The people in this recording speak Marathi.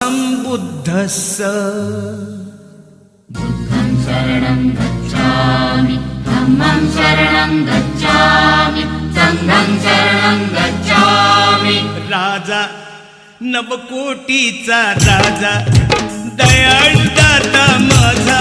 बुद्धस्स बुद्धं शरणं गच्छामि धम्मं शरणं गच्छामि संघं शरणं गच्छामि। राजा नवकोटीचा राजा दयाळू दाता माझा